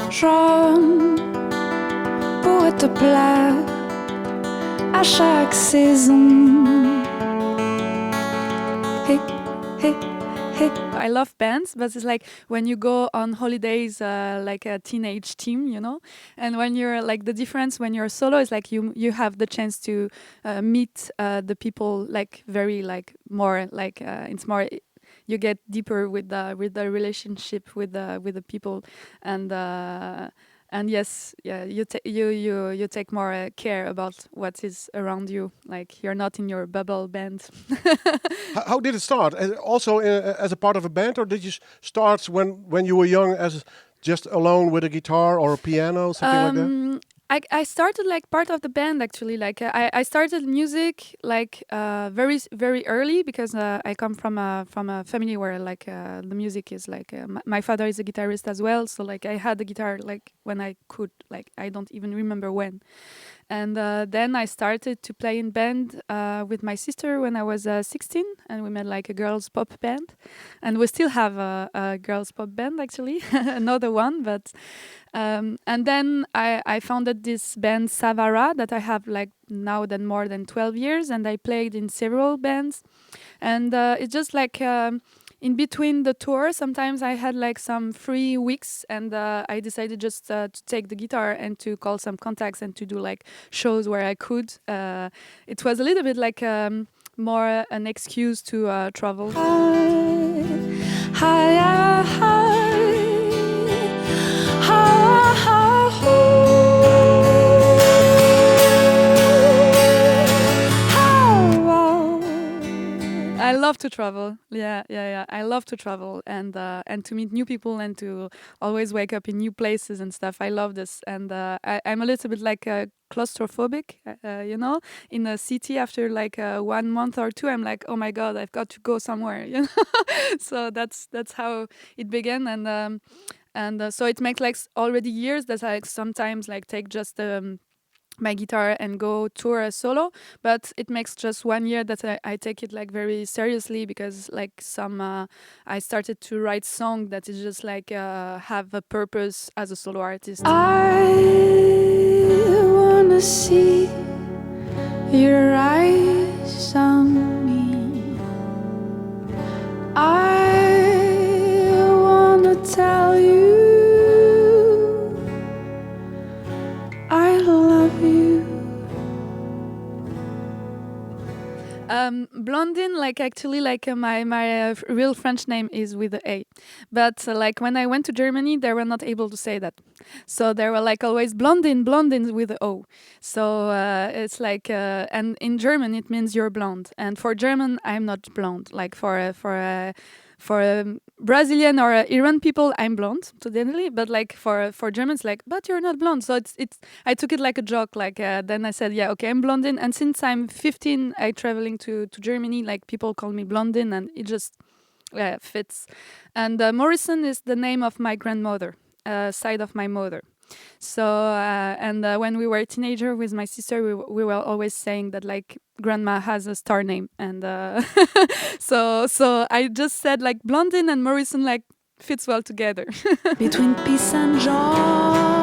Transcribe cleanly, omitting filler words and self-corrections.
Jaune pour te plaire à chaque saison. I love bands, but it's like when you go on holidays, like a teenage team, you know, and when you're like the difference when you're solo is like you have the chance to meet the people like very like more like it's more you get deeper with the relationship with the people and yes, yeah, you take more care about what is around you. Like you're not in your bubble band. How did it start? Also as a part of a band, or did you start when you were young as just alone with a guitar or a piano, something like that? I started like part of the band actually. Like I started music like very early because I come from a family where like the music is like my father is a guitarist as well. So like I had the guitar like when I could, like I don't even remember when. And then I started to play in band with my sister when I was 16, and we made like a girls pop band, and we still have a girls pop band actually, another one. But and then I founded this band Savara that I have like now more than 12 years, and I played in several bands, and it's just like. In between the tour, sometimes I had like some free weeks, and I decided just to take the guitar and to call some contacts and to do like shows where I could. It was a little bit like more an excuse to travel. I love to travel. Yeah. I love to travel and to meet new people and to always wake up in new places and stuff. I love this, and I'm a little bit like claustrophobic, you know. In a city, after like 1 month or two, I'm like, oh my god, I've got to go somewhere, you know. So that's how it began, and so it makes like already years that I sometimes like take just my guitar and go tour a solo, but it makes just 1 year that I take it like very seriously, because like I started to write song that is just like have a purpose as a solo artist. I wanna see your eyes on me. I wanna tell you I love you. Blondine, like actually, like my real French name is with the A, but like when I went to Germany, they were not able to say that, so they were like always Blondine with the O. So it's like, and in German it means you're blonde, and for German I'm not blonde. Like for Brazilian or Iran people, I'm blonde totally, but like for Germans, like, but you're not blonde. So it's I took it like a joke. Like then I said, yeah, okay, I'm blondine, and since I'm 15, I traveling to Germany. Like people call me Blondine, and it just fits. And Morisson is the name of my grandmother, side of my mother. So and when we were a teenager with my sister, we were always saying that like grandma has a star name, and so I just said like Blondine and Morisson like fits well together. Between peace and joy,